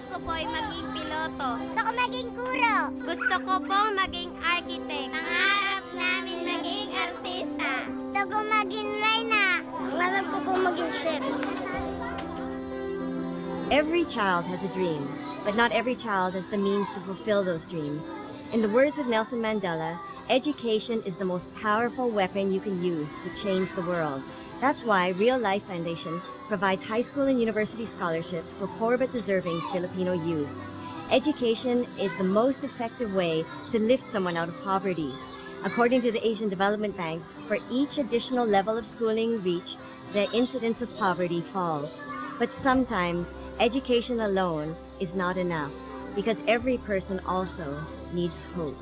pangarap ko po ay maging piloto. Gusto ko maging guro. Gusto ko pong maging architect. Pangarap namin maging artista. Gusto ko maging reyna. Pangarap ko pong maging chef. Every child has a dream, but not every child has the means to fulfill those dreams. In the words of Nelson Mandela, education is the most powerful weapon you can use to change the world. That's why Real Life Foundation provides high school and university scholarships for poor but deserving Filipino youth. Education is the most effective way to lift someone out of poverty. According to the Asian Development Bank, for each additional level of schooling reached, the incidence of poverty falls. But sometimes, education alone is not enough, because every person also needs hope.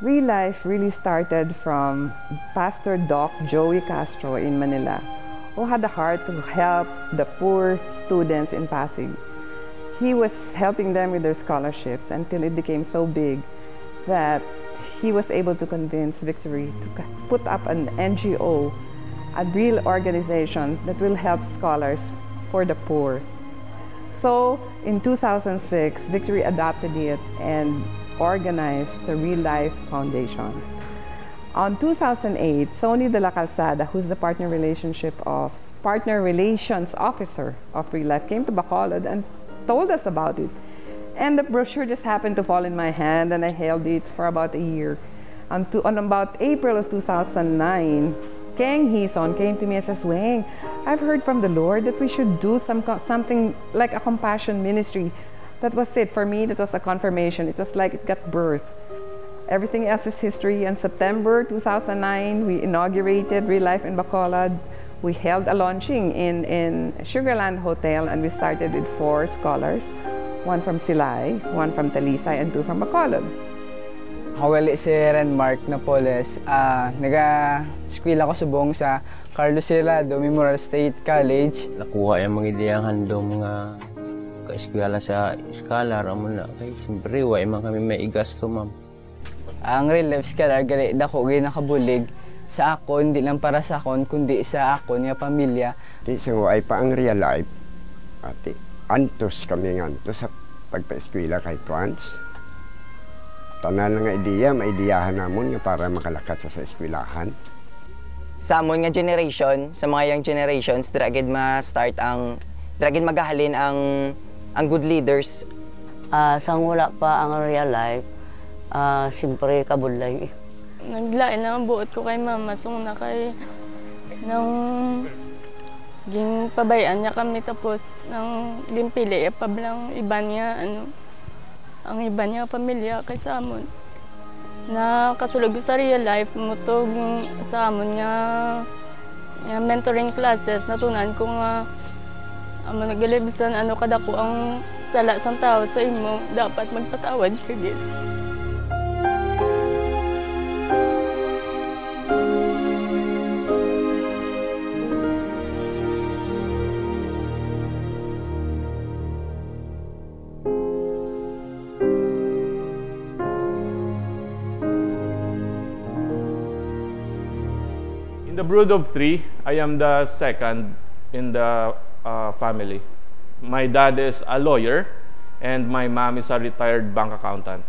Real Life really started from Pastor Doc Joey Castro in Manila, who had a heart to help the poor students in Pasig. He was helping them with their scholarships until it became so big that he was able to convince Victory to put up an NGO, a real organization that will help scholars for the poor. So in 2006, Victory adopted it and organized the Real Life Foundation. On 2008, Sony de la Calzada, who's the partner relations officer of Real Life, came to Bacolod and told us about it. And the brochure just happened to fall in my hand, and I held it for about a year. On about April of 2009, Keng Hison came to me and says, "Weng, I've heard from the Lord that we should do something like a compassion ministry." That was it. For me, that was a confirmation. It was like it got birth. Everything else is history. In September 2009, we inaugurated Real Life in Bacolod. We held a launching in Sugarland Hotel, and we started with 4 scholars. 1 from Silay, 1 from Talisay, and 2 from Bacolod. Ako si Ren Mark Napoles. Nag-school ako subong sa Carlos Celado Memorial State College. Nakuha yung mga ideyang handong mga ka-eskwela sa scholar amo na kay siyempre wa man kami may igasto ma'am. Ang Real Life Scholar gali dako gyud nakabulig sa akon, hindi lang para sa akon kundi sa akon nga pamilya. So ay pa ang Real Life ati antos kami nganto sa pagpa-eskwela kay Twans. Tanan nga ideya maideyahan namon nga para makalakat sa eskwelahan. Sa amon nga generation, sa mga young generations, dira gid ma-start ang dira gid magahalin ang good leaders. Sang wala pa ang Real Life, siyempre kabulay. Naglain na ang buot ko kay mama, sung na kay nang ging pabayaan niya kami tapos nang limpili pablang iba niya ang iba niya pamilya kay sa amon. Na kasulog sa Real Life mutog sa amon nga mentoring classes natunan ko nga amo nagalibisan kadako ang sala sang tao sa imo, dapat magpatawad ka gid. In the brood of 3, I am the second in the family. My dad is a lawyer and my mom is a retired bank accountant.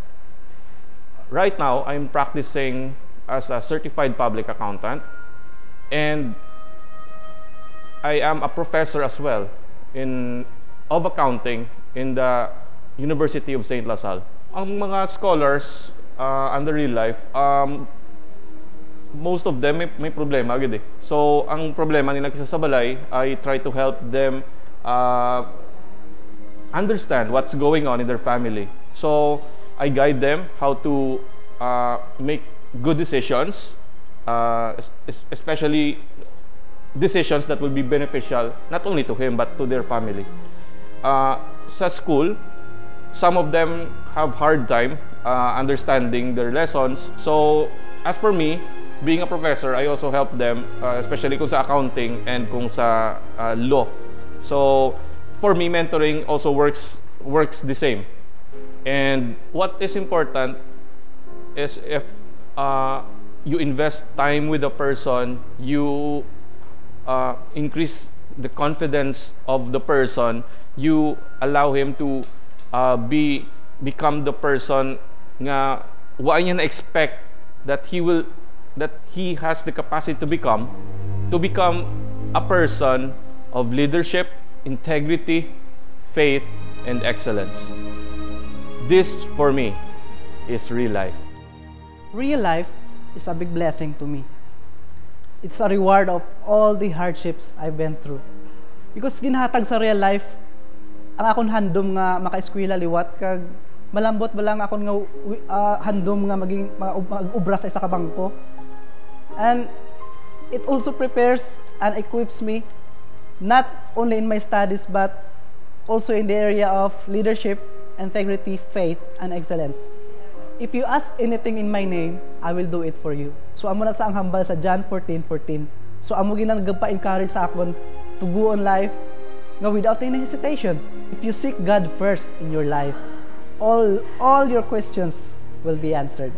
Right now, I'm practicing as a certified public accountant and I am a professor as well of accounting in the University of St. Lasal. Ang mga scholars under Real Life, most of them may problema agad eh. So, ang problema nila sa balay, I try to help them understand what's going on in their family. So, I guide them how to make good decisions, especially decisions that will be beneficial not only to him but to their family. Sa school, some of them have hard time understanding their lessons. So as for me, being a professor, I also help them, especially kung sa accounting and kung sa law. So for me, mentoring also works the same. And what is important is if you invest time with a person, you increase the confidence of the person, you allow him to become the person nga wa niya na-expect that he has the capacity to become a person of leadership, integrity, faith, and excellence. This, for me, is real life. Real life is a big blessing to me. It's a reward of all the hardships I've been through. Because ginhatag sa real life, ang akong handom nga maka-eskwela liwat, kag malambot ba lang akong nga handom nga maging mag-ubra sa isa ka bangko. And it also prepares and equips me not only in my studies but also in the area of leadership, integrity, faith, and excellence. If you ask anything in my name, I will do it for you. So amo na sa ang hambal sa John 14:14. So amo ginang nagpa-encourage sa akon to go on life nga without any hesitation. If you seek God first in your life, all your questions will be answered.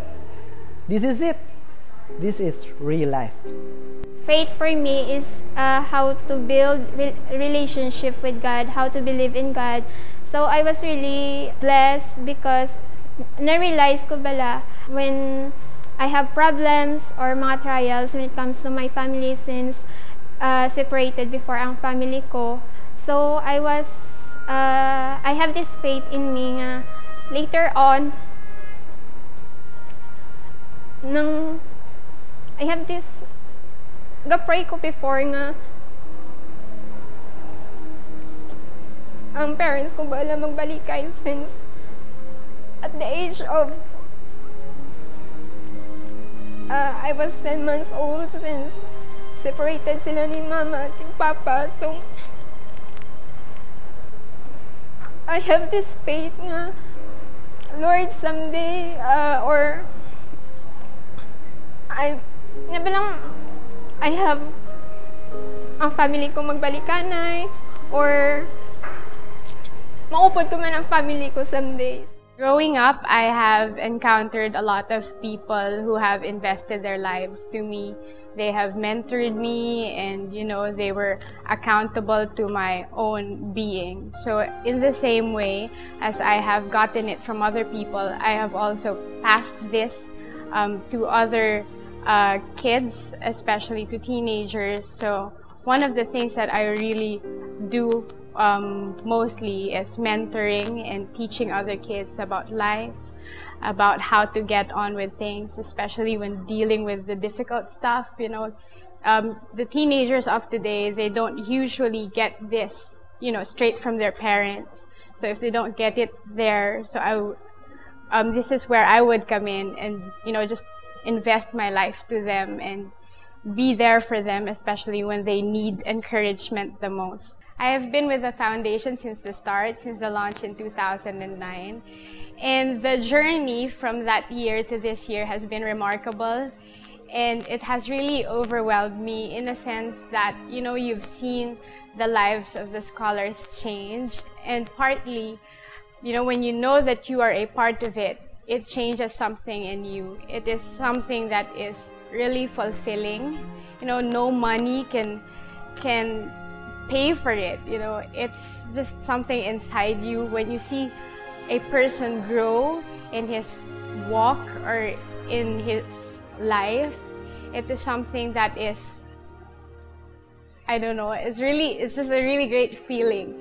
This is it. This is real life. Faith for me is how to build relationship with God, how to believe in God. So I was really blessed because na-realize ko bala when I have problems or mga trials when it comes to my family since separated before ang family ko. So I have this faith in me nga later on I have this ga-pray ko before nga ang parents ko bala magbalikay since at the age of I was 10 months old since separated sila ni mama at yung papa. So I have this faith nga Lord someday or I have ang family ko magbalikanay or maupod ko man ang family ko someday. Growing up, I have encountered a lot of people who have invested their lives to me. They have mentored me and, you know, they were accountable to my own being. So in the same way as I have gotten it from other people, I have also passed this to other kids, especially to teenagers. So one of the things that I really do mostly is mentoring and teaching other kids about life, about how to get on with things, especially when dealing with the difficult stuff. You know, the teenagers of today, they don't usually get this, you know, straight from their parents. So if they don't get it there, so this is where I would come in and, you know, just invest my life to them and be there for them, especially when they need encouragement the most. I have been with the foundation since the start, since the launch in 2009. And the journey from that year to this year has been remarkable. And it has really overwhelmed me in a sense that, you know, you've seen the lives of the scholars change. And partly, you know, when you know that you are a part of it, it changes something in you. It is something that is really fulfilling. You know, no money can pay for it. You know, it's just something inside you when you see a person grow in his walk or in his life. It is something that is, I don't know, it's just a really great feeling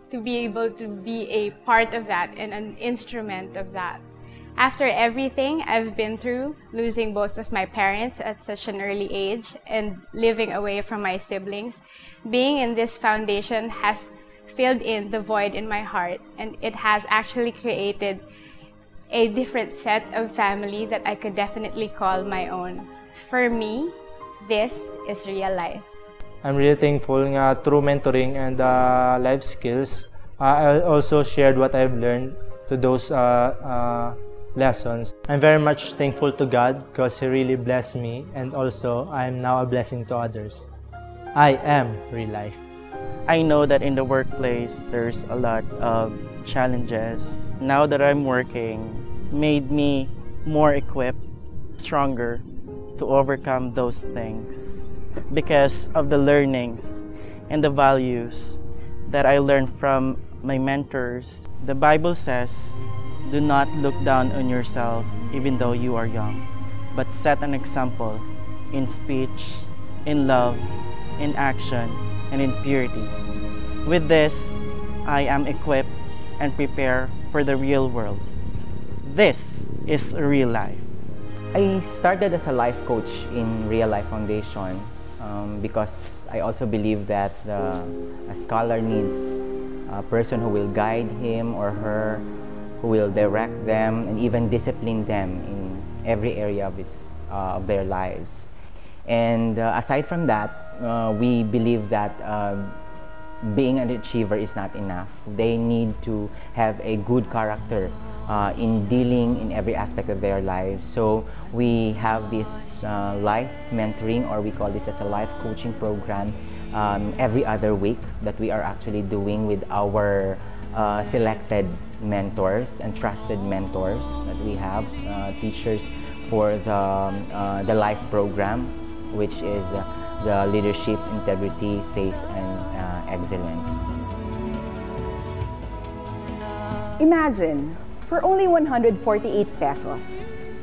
to be able to be a part of that and an instrument of that. After everything I've been through, losing both of my parents at such an early age and living away from my siblings, being in this foundation has filled in the void in my heart, and it has actually created a different set of family that I could definitely call my own. For me, this is real life. I'm really thankful nga through mentoring and life skills, I also shared what I've learned to those lessons. I'm very much thankful to God because He really blessed me, and also I'm now a blessing to others. I am real life. I know that in the workplace there's a lot of challenges. Now that I'm working, made me more equipped, stronger to overcome those things because of the learnings and the values that I learned from my mentors. The Bible says, do not look down on yourself even though you are young, but set an example in speech, in love, in action, and in purity. With this, I am equipped and prepared for the real world. This is real life. I started as a life coach in Real Life Foundation because I also believe that a scholar needs a person who will guide him or her, who will direct them and even discipline them in every area of their lives. And aside from that, we believe that being an achiever is not enough. They need to have a good character in dealing in every aspect of their lives. So we have this life mentoring, or we call this as a life coaching program, every other week that we are actually doing with our selected mentors and trusted mentors that we have, teachers for the life program, which is the leadership, integrity, faith, and excellence. Imagine, for only 148 pesos,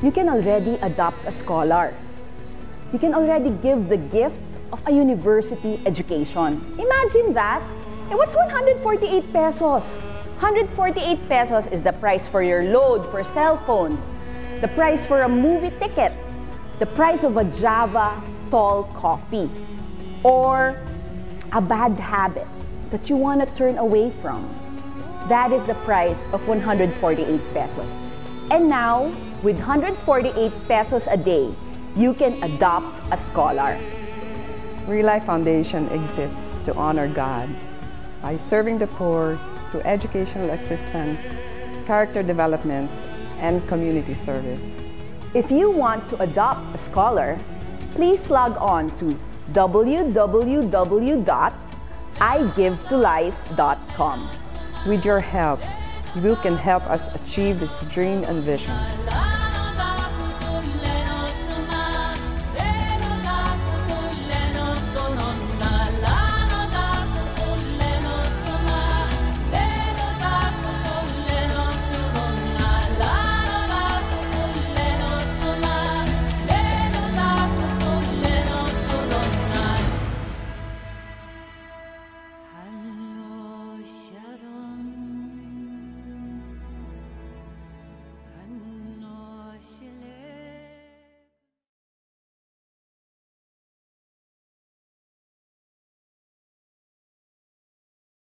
you can already adopt a scholar. You can already give the gift of a university education. Imagine that! And what's 148 pesos? 148 pesos is the price for your load for cell phone, the price for a movie ticket, the price of a Java tall coffee, or a bad habit that you want to turn away from. That is the price of 148 pesos. And now, with 148 pesos a day, you can adopt a scholar. Real Life Foundation exists to honor God by serving the poor through educational assistance, character development, and community service. If you want to adopt a scholar, please log on to www.igivetolife.com. With your help, you can help us achieve this dream and vision.